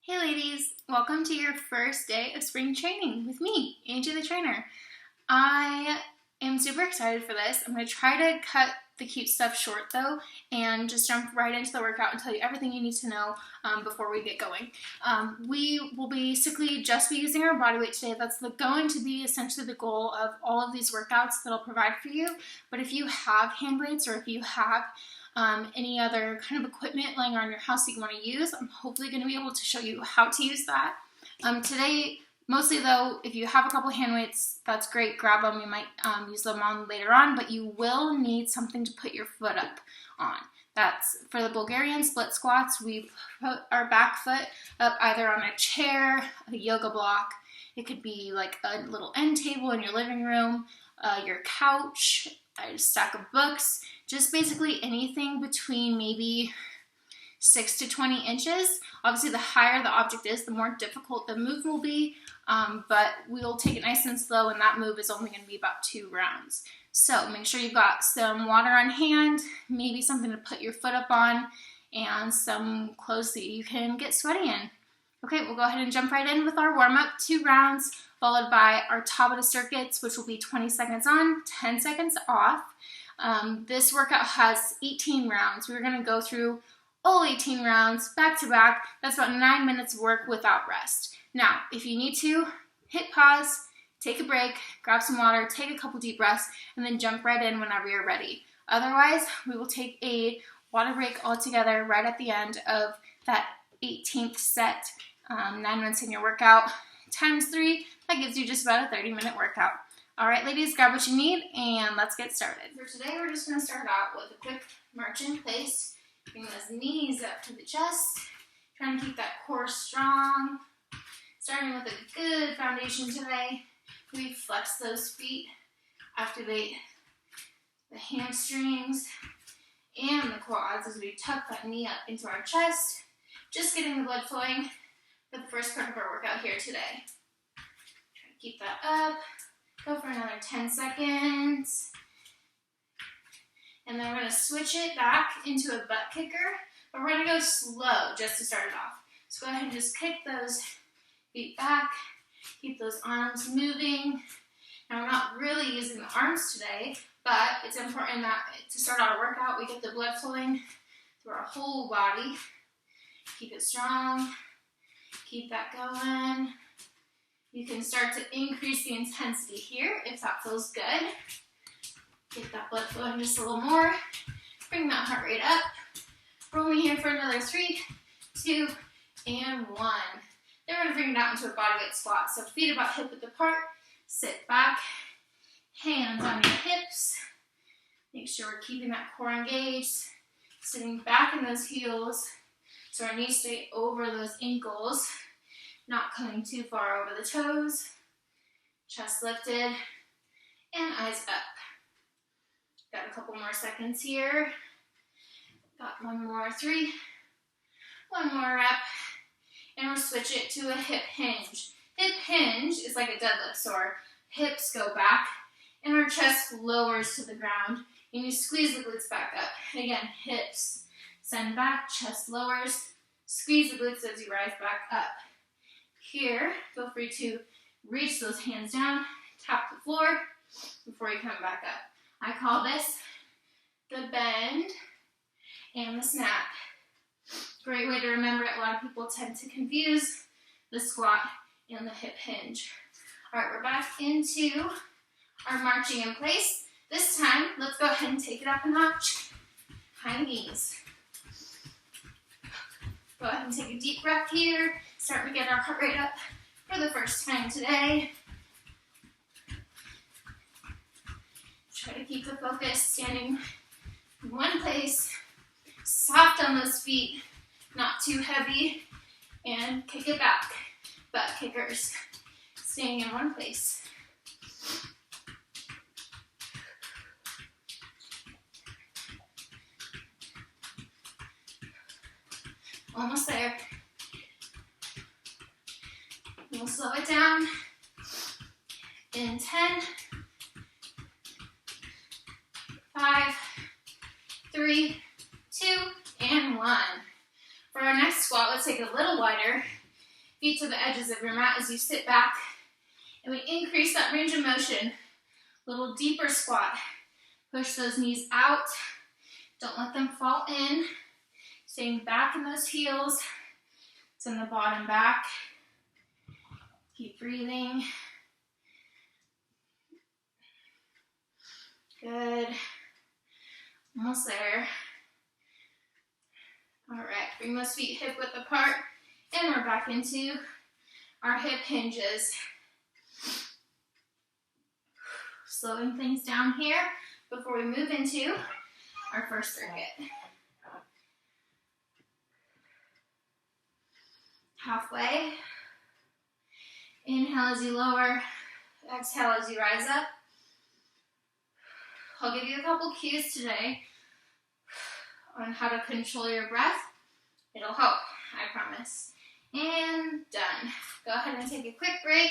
Hey ladies, welcome to your first day of spring training with me, Angie the trainer. I am super excited for this. I'm going to try to cut the cute stuff short though and just jump right into the workout and tell you everything you need to know before we get going. We will basically just be using our body weight today. That's going to be essentially the goal of all of these workouts that I'll provide for you. But if you have hand weights or if you have any other kind of equipment lying around your house that you want to use, I'm hopefully going to be able to show you how to use that. Today, mostly though, if you have a couple hand weights, that's great, grab them. You might use them on later on, but you will need something to put your foot up on. That's for the Bulgarian split squats. We put our back foot up either on a chair, a yoga block. It could be like a little end table in your living room, your couch, a stack of books, just basically anything between maybe 6 to 20 inches. Obviously, the higher the object is, the more difficult the move will be, but we'll take it nice and slow, and that move is only going to be about 2 rounds. So make sure you've got some water on hand, maybe something to put your foot up on, and some clothes that you can get sweaty in. Okay, we'll go ahead and jump right in with our warm-up, 2 rounds, followed by our Tabata circuits, which will be 20 seconds on, 10 seconds off. This workout has 18 rounds. We're going to go through all 18 rounds back to back. That's about 9 minutes of work without rest. Now, if you need to, hit pause, take a break, grab some water, take a couple deep breaths, and then jump right in whenever you're ready. Otherwise, we will take a water break altogether right at the end of that 18th set. 9 minutes in your workout times 3, that gives you just about a 30-minute workout. All right, ladies, grab what you need and let's get started. For today, we're just going to start out with a quick march in place. Bring those knees up to the chest. Trying to keep that core strong. Starting with a good foundation today. We flex those feet, activate the hamstrings and the quads as we tuck that knee up into our chest. Just getting the blood flowing for the first part of our workout here today. Try to keep that up. Go for another 10 seconds. And then we're going to switch it back into a butt kicker, but we're going to go slow just to start it off. So go ahead and just kick those feet back. Keep those arms moving. Now we're not really using the arms today, but it's important that to start our workout, we get the blood flowing through our whole body. Keep it strong. Keep that going. You can start to increase the intensity here if that feels good. Get that blood flowing just a little more. Bring that heart rate up. Roll me here for another 3, 2, and 1. Then we're going to bring it out into a bodyweight squat. So feet about hip width apart. Sit back. Hands on your hips. Make sure we're keeping that core engaged. Sitting back in those heels so our knees stay over those ankles. Not coming too far over the toes. Chest lifted. And eyes up. Got a couple more seconds here. Got 1 more 3. 1 more rep. And we'll switch it to a hip hinge. Hip hinge is like a deadlift, so our hips go back and our chest lowers to the ground. And you squeeze the glutes back up. Again, hips send back, chest lowers. Squeeze the glutes as you rise back up. Here, feel free to reach those hands down, tap the floor before you come back up. I call this the bend and the snap. Great way to remember it. A lot of people tend to confuse the squat and the hip hinge. All right, we're back into our marching in place. This time, let's go ahead and take it up a notch. High knees. Go ahead and take a deep breath here. Starting to get our heart rate up for the first time today. Try to keep the focus standing in one place. Soft on those feet, not too heavy. And kick it back. Butt kickers. Staying in one place. Almost there. We'll slow it down in 10, 5, 3, 2, and 1. For our next squat, let's take it a little wider. feet to the edges of your mat as you sit back. And we increase that range of motion. Little deeper squat. Push those knees out. Don't let them fall in. Staying back in those heels. Send the bottom back. Keep breathing. Good. Almost there. All right, bring those feet hip width apart, and we're back into our hip hinges. Slowing things down here before we move into our first circuit. Halfway. Inhale as you lower, exhale as you rise up. I'll give you a couple cues today on how to control your breath. It'll help, I promise. And done. Go ahead and take a quick break.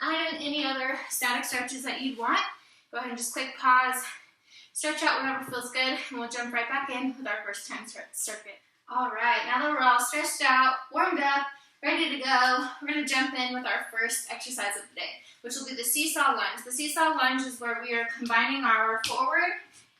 Add in any other static stretches that you'd want. Go ahead and just click pause, stretch out whatever feels good, and we'll jump right back in with our first time circuit. All right, now that we're all stretched out, warmed up, ready to go, we're going to jump in with our first exercise of the day, which will be the seesaw lunge. The seesaw lunge is where we are combining our forward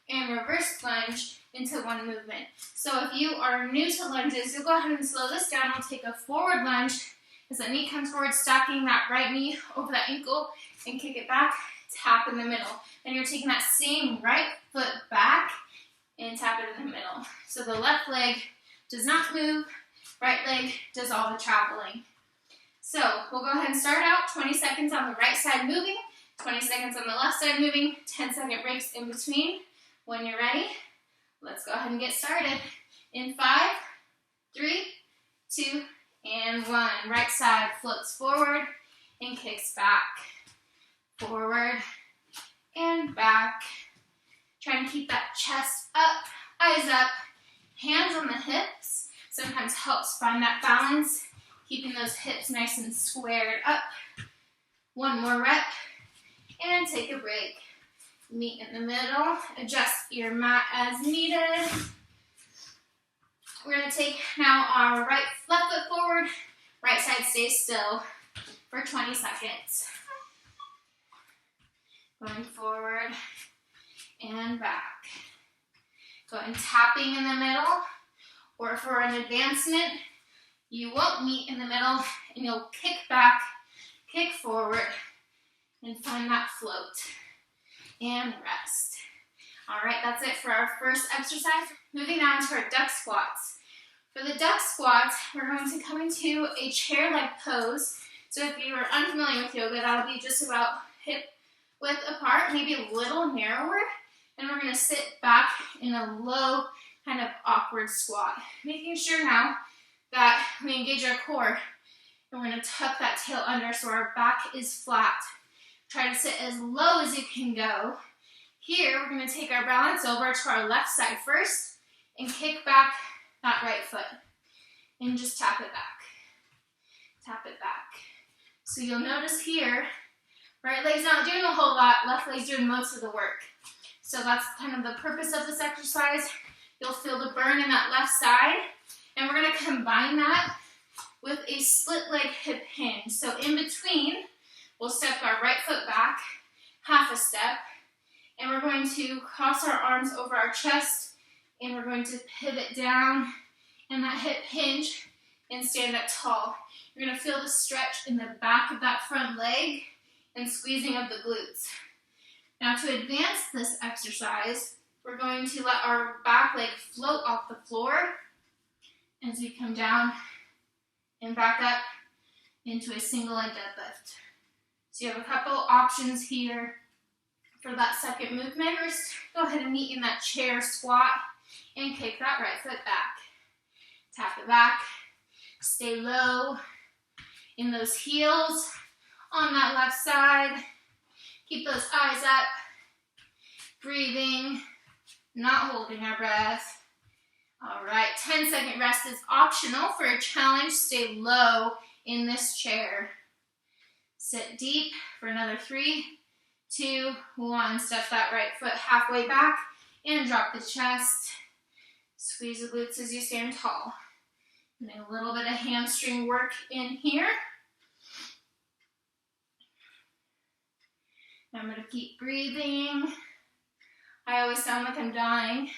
and reverse lunge into one movement. So if you are new to lunges, you'll go ahead and slow this down. We'll take a forward lunge as the knee comes forward, stacking that right knee over that ankle, and kick it back, tap in the middle. And you're taking that same right foot back and tap it in the middle. So the left leg does not move, right leg does all the traveling. So we'll go ahead and start out 20 seconds on the right side moving, 20 seconds on the left side moving, 10-second breaks in between. When you're ready, let's go ahead and get started. In 5, 3, 2, and 1. Right side floats forward and kicks back. Forward and back. Try to keep that chest up, eyes up, hands on the hips. Sometimes helps find that balance, keeping those hips nice and squared up. One more rep, and take a break. Meet in the middle, adjust your mat as needed. We're going to take now our left foot forward, right side stays still for 20 seconds. Going forward and back. Go ahead and tapping in the middle, or for an advancement, you won't meet in the middle and you'll kick back, kick forward, and find that float. And rest. All right, that's it for our first exercise. Moving on to our duck squats. For the duck squats, we're going to come into a chair-like pose. So if you are unfamiliar with yoga, that'll be just about hip width apart, maybe a little narrower. And we're going to sit back in a low, kind of awkward squat. Making sure now that we engage our core. And we're going to tuck that tail under so our back is flat. Try to sit as low as you can go. Here, we're going to take our balance over to our left side first and kick back that right foot. And just tap it back. Tap it back. So you'll notice here, right leg's not doing a whole lot, left leg's doing most of the work. So that's kind of the purpose of this exercise. You'll feel the burn in that left side. And we're going to combine that with a split leg hip hinge. So in between, we'll step our right foot back, half a step, and we're going to cross our arms over our chest, and we're going to pivot down in that hip hinge and stand up tall. You're going to feel the stretch in the back of that front leg and squeezing of the glutes. Now to advance this exercise, we're going to let our back leg float off the floor as we come down and back up into a single leg deadlift. So you have a couple options here for that second movement. First, go ahead and meet in that chair squat and kick that right foot back. Tap it back, stay low in those heels on that left side. Keep those eyes up, breathing, not holding our breath. All right, 10-second rest is optional. For a challenge, stay low in this chair. Sit deep for another 3, 2, 1. Step that right foot halfway back and drop the chest. Squeeze the glutes as you stand tall. Getting a little bit of hamstring work in here. I'm going to keep breathing. I always sound like I'm dying,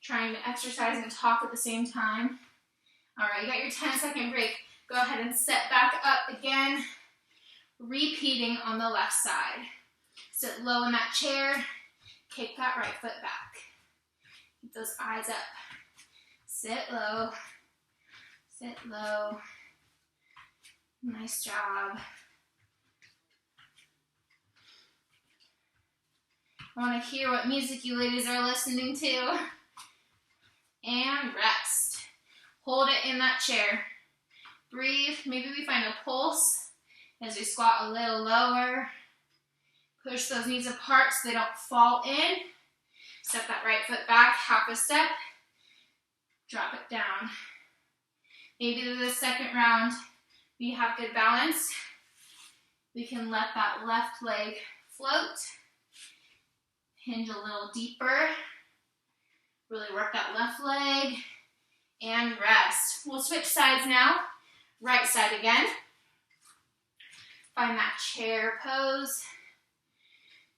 trying to exercise and talk at the same time. All right, you got your 10-second break. Go ahead and set back up again, repeating on the left side. Sit low in that chair, kick that right foot back. Keep those eyes up. Sit low, sit low. Nice job. I want to hear what music you ladies are listening to. And rest. Hold it in that chair. Breathe. Maybe we find a pulse as we squat a little lower. Push those knees apart so they don't fall in. Step that right foot back, half a step. Drop it down. Maybe the second round we have good balance. We can let that left leg float. Hinge a little deeper. Really work that left leg. And rest. We'll switch sides now. Right side again. Find that chair pose.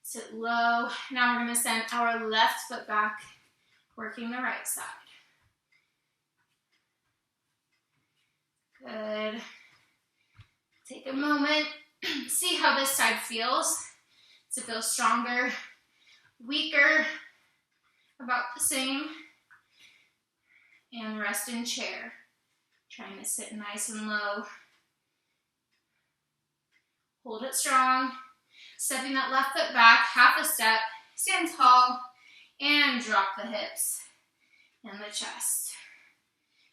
Sit low. Now we're going to send our left foot back, working the right side. Good. Take a moment. See how this side feels. Does it feel stronger? Weaker, about the same, and rest in chair, trying to sit nice and low. Hold it strong, stepping that left foot back, half a step, stand tall, and drop the hips and the chest.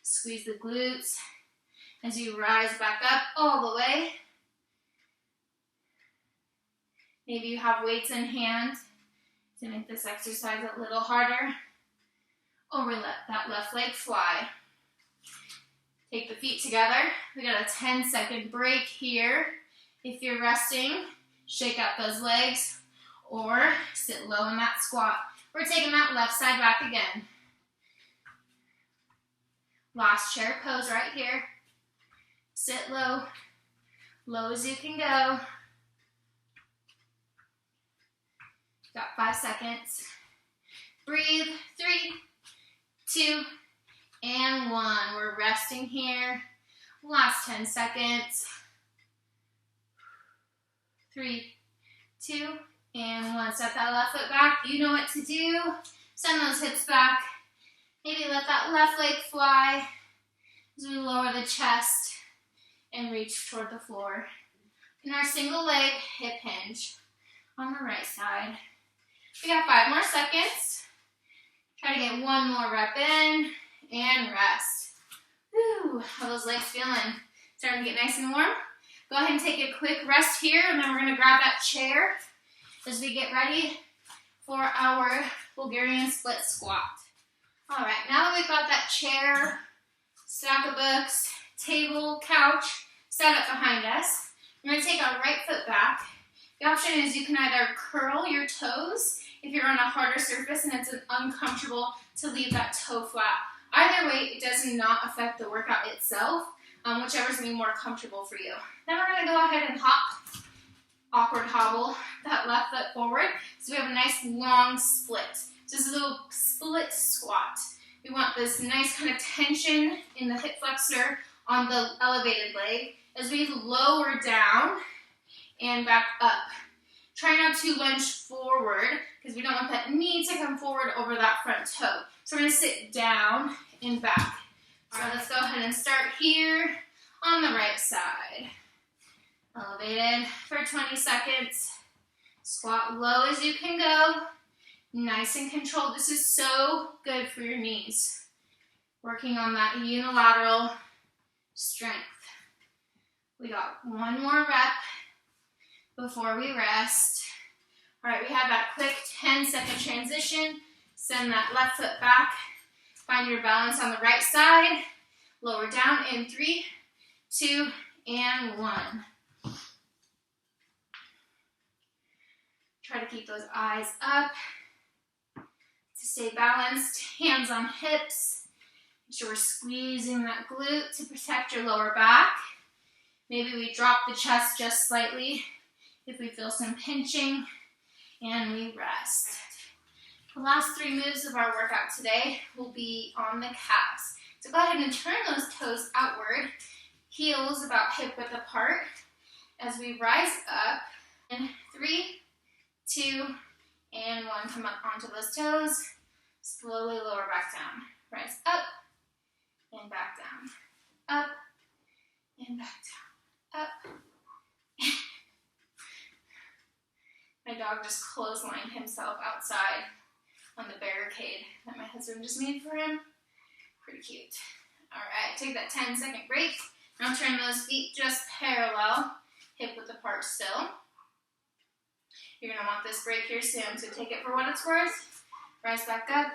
Squeeze the glutes as you rise back up all the way. Maybe you have weights in hand to make this exercise a little harder, or we let that left leg fly. Take the feet together. We got a 10-second break here. If you're resting, shake out those legs, or sit low in that squat. We're taking that left side back again. Last chair pose right here. Sit low, low as you can go. Got 5 seconds. Breathe. 3, 2, and 1. We're resting here. Last 10 seconds. 3, 2, and 1. Step that left foot back. You know what to do. Send those hips back. Maybe let that left leg fly as we lower the chest and reach toward the floor. In our single leg hip hinge on the right side. We got 5 more seconds. Try to get 1 more rep in and rest. Whew, how are those legs feeling? Starting to get nice and warm? Go ahead and take a quick rest here, and then we're going to grab that chair as we get ready for our Bulgarian split squat. All right, now that we've got that chair, stack of books, table, couch set up behind us, we're going to take our right foot back. The option is you can either curl your toes if you're on a harder surface and it's uncomfortable to leave that toe flat. Either way, it does not affect the workout itself, whichever's going to be more comfortable for you. Then we're going to go ahead and hop, awkward hobble that left foot forward. So we have a nice long split. So this is a little split squat. We want this nice kind of tension in the hip flexor on the elevated leg as we lower down and back up. Try not to lunge forward because we don't want that knee to come forward over that front toe. So we're going to sit down and back. So let's go ahead and start here on the right side. Elevated for 20 seconds. Squat low as you can go. Nice and controlled. This is so good for your knees. Working on that unilateral strength. We got 1 more rep before we rest. All right, we have that quick 10-second transition. Send that left foot back. Find your balance on the right side. Lower down in 3, 2, and 1. Try to keep those eyes up to stay balanced. Hands on hips. So we're squeezing that glute to protect your lower back. Maybe we drop the chest just slightly if we feel some pinching, and we rest. The last 3 moves of our workout today will be on the calves. So go ahead and turn those toes outward, heels about hip width apart as we rise up. In 3, 2, and 1. Come up onto those toes. Slowly lower back down. Rise up and back down. Up and back down. Up. My dog just clotheslined himself outside on the barricade that my husband just made for him. Pretty cute. Alright, take that 10-second break. Now turn those feet just parallel, hip width apart still. You're going to want this break here soon, so take it for what it's worth. Rise back up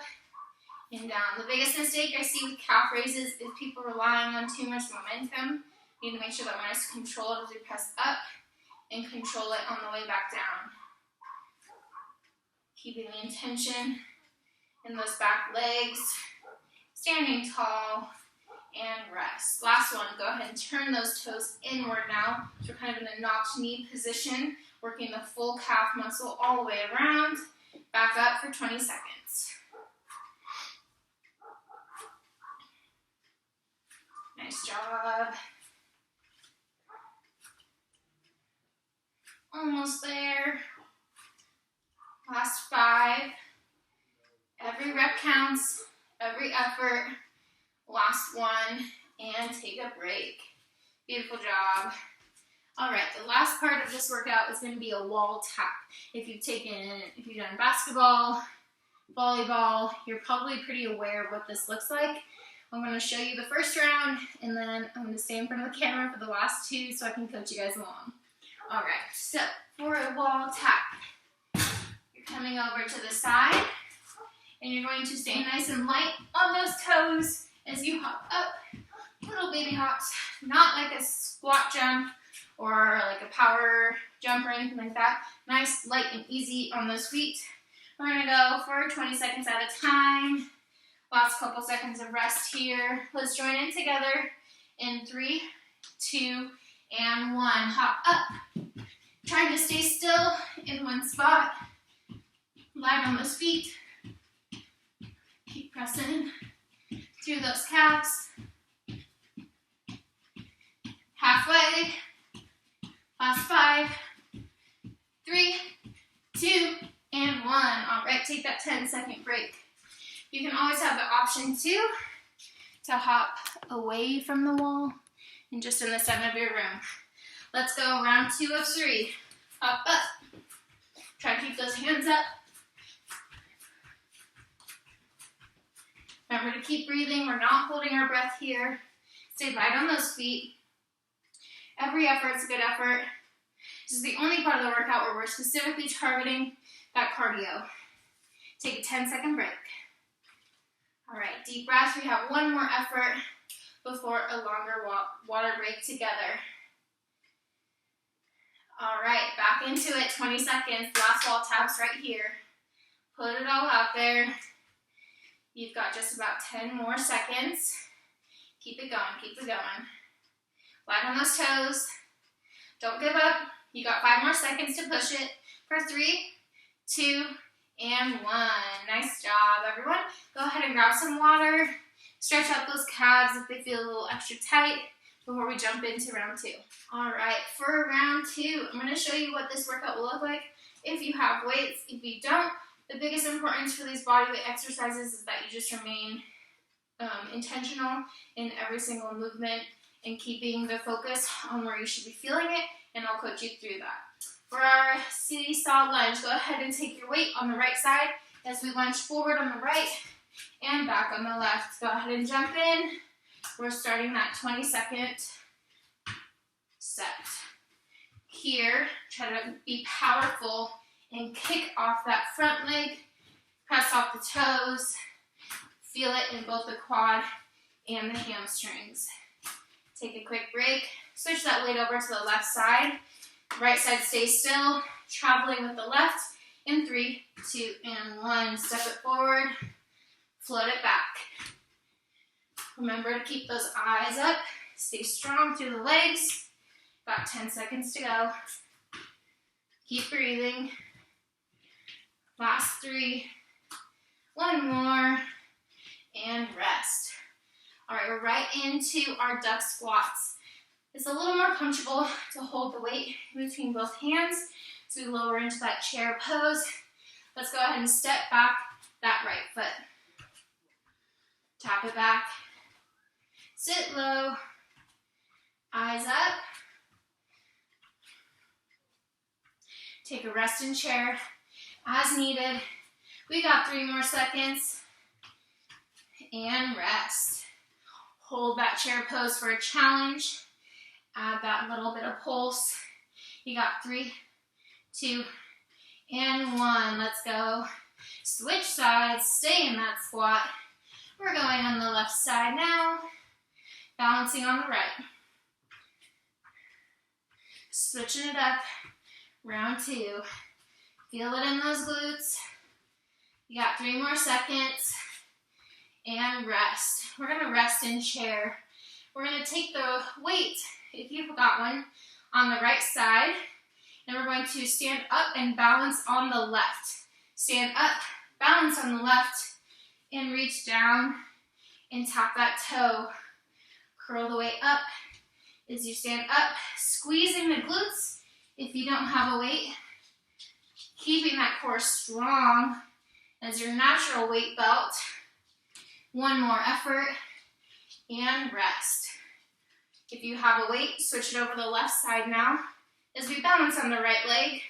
and down. The biggest mistake I see with calf raises is people relying on too much momentum. You need to make sure that we're nice to control it as we press up and control it on the way back down. Keeping the intention in those back legs, standing tall, and rest. Last one, go ahead and turn those toes inward now. So we're kind of in a knocked knee position, working the full calf muscle all the way around. Back up for 20 seconds. Nice job. Almost there. Last 5. Every rep counts, every effort. Last one, and take a break. Beautiful job. All right, the last part of this workout is going to be a wall tap. If you've done basketball, volleyball, you're probably pretty aware of what this looks like. I'm going to show you the first round, and then I'm going to stay in front of the camera for the last 2 so I can coach you guys along. All right, so for a wall tap, you're coming over to the side, and you're going to stay nice and light on those toes as you hop up. Little baby hops, not like a squat jump or like a power jump or anything like that. Nice, light, and easy on those feet. We're going to go for 20 seconds at a time. Last couple seconds of rest here. Let's join in together in 3, 2, and 1. Hop up. Trying to stay still in one spot. Light on those feet. Keep pressing through those calves. Halfway. Last 5, 3, 2, and 1. All right, take that 10-second break. You can always have the option too to hop away from the wall and just in the center of your room. Let's go round 2 of 3. Hop up. Try to keep those hands up. Remember to keep breathing. We're not holding our breath here. Stay light on those feet. Every effort's a good effort. This is the only part of the workout where we're specifically targeting that cardio. Take a 10-second break. All right, deep breath. We have one more effort before a longer water break together. All right, back into it. 20 seconds. Last wall taps right here. Put it all out there. You've got just about 10 more seconds. Keep it going, keep it going. Light on those toes. Don't give up. You got 5 more seconds to push it for 3, 2, and 1. Nice job, everyone. Go ahead and grab some water. Stretch out those calves if they feel a little extra tight before we jump into round 2. All right, for round 2, I'm going to show you what this workout will look like if you have weights. If you don't, the biggest importance for these bodyweight exercises is that you just remain intentional in every single movement and keeping the focus on where you should be feeling it, and I'll coach you through that. For our seesaw lunge, go ahead and take your weight on the right side as we lunge forward on the right and back on the left. Go ahead and jump in. We're starting that 20-second set. Here, try to be powerful and kick off that front leg. Press off the toes. Feel it in both the quad and the hamstrings. Take a quick break. Switch that weight over to the left side. Right side stays still. Traveling with the left in 3, 2, and 1. Step it forward. Float it back. Remember to keep those eyes up. Stay strong through the legs. About 10 seconds to go. Keep breathing. Last 3. One more. And rest. All right, we're right into our duck squats. It's a little more comfortable to hold the weight in between both hands as we lower into that chair pose. Let's go ahead and step back that right foot. Tap it back. Sit low. Eyes up. Take a rest in chair as needed. We got 3 more seconds. And rest. Hold that chair pose for a challenge. Add that little bit of pulse. You got 3, 2, and 1. Let's go. Switch sides. Stay in that squat. We're going on the left side now. Balancing on the right. Switching it up. Round 2. Feel it in those glutes. You got 3 more seconds. And rest. We're going to rest in chair. We're going to take the weight, if you've got one, on the right side. And we're going to stand up and balance on the left. Stand up, balance on the left, and reach down and tap that toe. Curl the weight up as you stand up, squeezing the glutes if you don't have a weight. Keeping that core strong as your natural weight belt. 1 more effort, and rest. If you have a weight, switch it over to the left side now as we balance on the right leg,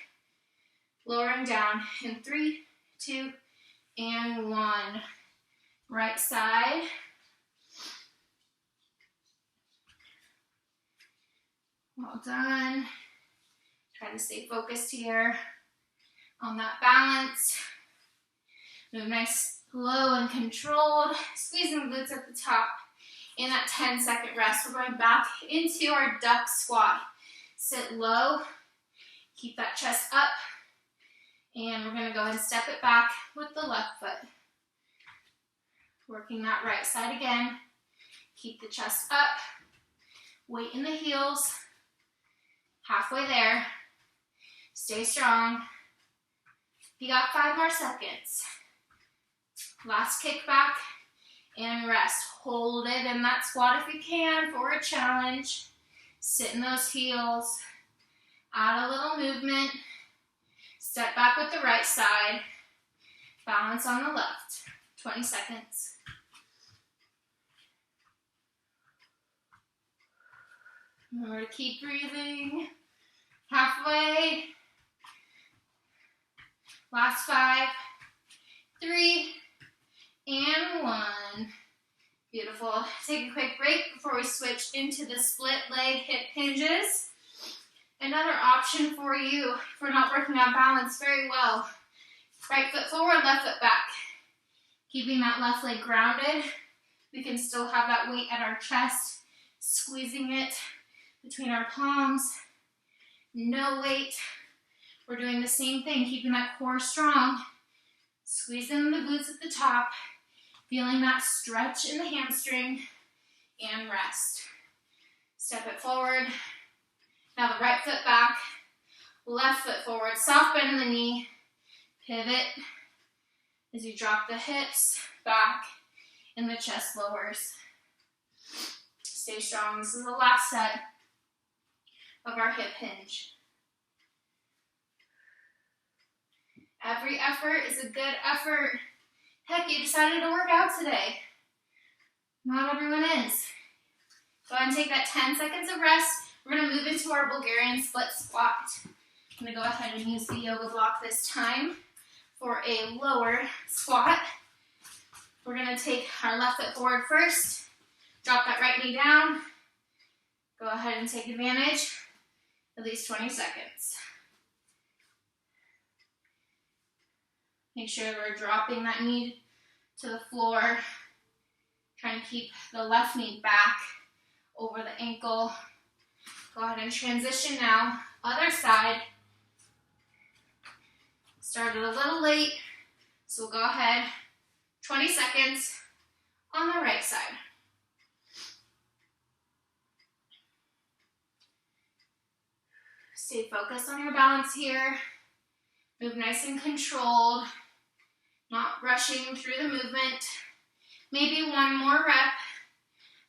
lowering down in 3, 2, and 1. Right side. Well done. Try to stay focused here on that balance. Move nice, low and controlled, squeezing the glutes at the top. In that 10-second rest, we're going back into our duck squat. Sit low, keep that chest up, and we're going to go and step it back with the left foot. Working that right side again. Keep the chest up, weight in the heels, halfway there. Stay strong. You got 5 more seconds. Last kick back and rest. Hold it in that squat if you can for a challenge. Sit in those heels. Add a little movement. Step back with the right side. Balance on the left. 20 seconds. Remember to keep breathing. Halfway. Last 5, 3, and 1. Beautiful. Take a quick break before we switch into the split leg hip hinges. Another option for you if we're not working on balance very well. Right foot forward, left foot back. Keeping that left leg grounded. We can still have that weight at our chest, squeezing it between our palms. No weight. We're doing the same thing, keeping that core strong. Squeezing the glutes at the top. Feeling that stretch in the hamstring. And rest. Step it forward. Now the right foot back. Left foot forward. Soft bend in the knee. Pivot. As you drop the hips back and the chest lowers. Stay strong. This is the last set of our hip hinge. Every effort is a good effort. Heck, you decided to work out today. Not everyone is. Go ahead and take that 10 seconds of rest. We're going to move into our Bulgarian split squat. I'm going to go ahead and use the yoga block this time for a lower squat. We're going to take our left foot forward first. Drop that right knee down. Go ahead and take advantage of these 20 seconds. Make sure we're dropping that knee to the floor. Trying to keep the left knee back over the ankle. Go ahead and transition now. Other side. Started a little late, so we'll go ahead. 20 seconds on the right side. Stay focused on your balance here. Move nice and controlled, not rushing through the movement. Maybe one more rep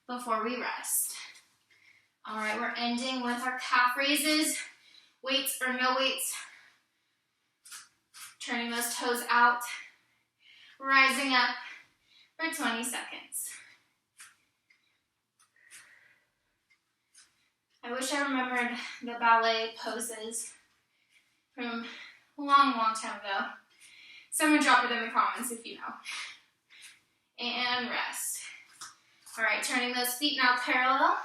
before we rest. All right, we're ending with our calf raises, weights or no weights. Turning those toes out, rising up for 20 seconds. I wish I remembered the ballet poses from a long, long time ago. Someone drop it in the comments if you know. And rest. All right, turning those feet now parallel.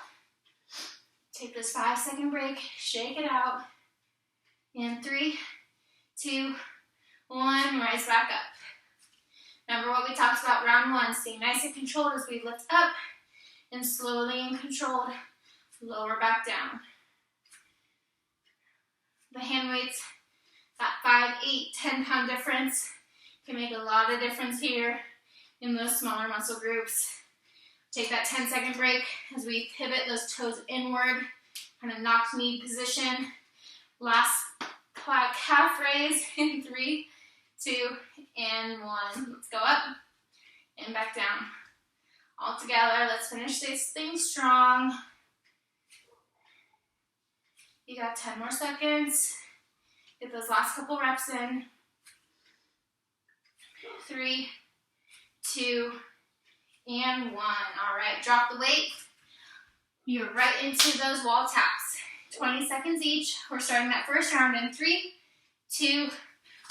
Take this 5-second break, shake it out. And 3, 2, 1, rise back up. Remember what we talked about round 1, stay nice and controlled as we lift up and slowly and controlled lower back down. The hand weights, that 5, 8, 10 pound difference can make a lot of difference here in those smaller muscle groups. Take that 10-second break as we pivot those toes inward, kind of knocked knee position. Last calf raise in 3, 2, and 1. Let's go up and back down. All together, let's finish this thing strong. You got 10 more seconds. Get those last couple reps in. 3, 2, and 1. All right, drop the weight. You're right into those wall taps. 20 seconds each. We're starting that first round in 3, 2,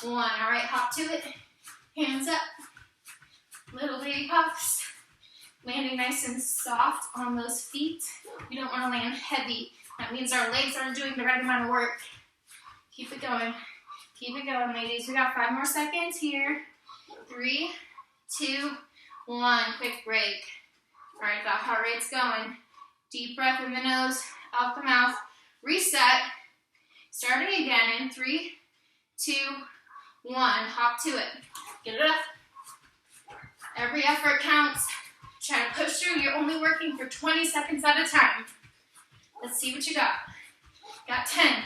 1. All right, hop to it. Hands up. Little baby puffs. Landing nice and soft on those feet. We don't want to land heavy. That means our legs aren't doing the right amount of work. Keep it going. Keep it going, ladies. We got 5 more seconds here. 3, 2, 1. Quick break. All right, that heart rate's going. Deep breath in the nose, out the mouth. Reset. Starting again in 3, 2, 1. Hop to it. Get it up. Every effort counts. Try to push through. You're only working for 20 seconds at a time. Let's see what you got. Got 10.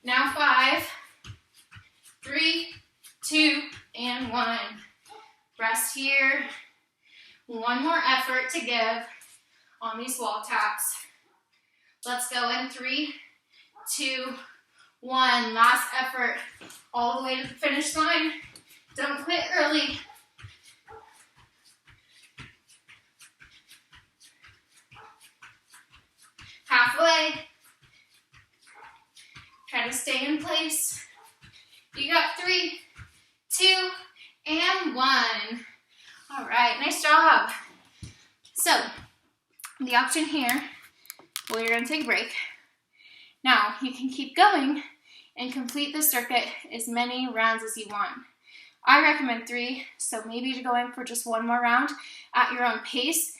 Now 5, 3, 2, and 1. Rest here. One more effort to give on these wall taps. Let's go in 3, 2, 1. Last effort. All the way to the finish line. Don't quit early. Halfway. Try to stay in place. You got 3, 2, and 1. All right, nice job. So, the option here, well, you're gonna take a break. Now, you can keep going and complete the circuit as many rounds as you want. I recommend 3, so maybe to go in for just one more round at your own pace.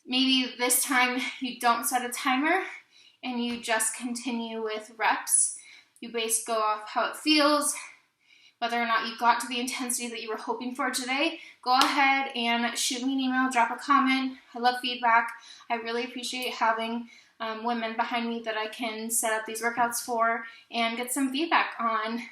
Maybe this time you don't set a timer and you just continue with reps. You go off how it feels, whether or not you got to the intensity that you were hoping for today. Go ahead and shoot me an email, drop a comment. I love feedback. I really appreciate having women behind me that I can set up these workouts for and get some feedback on,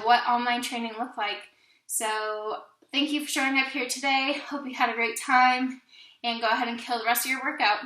what online training looked like. So thank you for showing up here today. Hope you had a great time, and go ahead and kill the rest of your workout.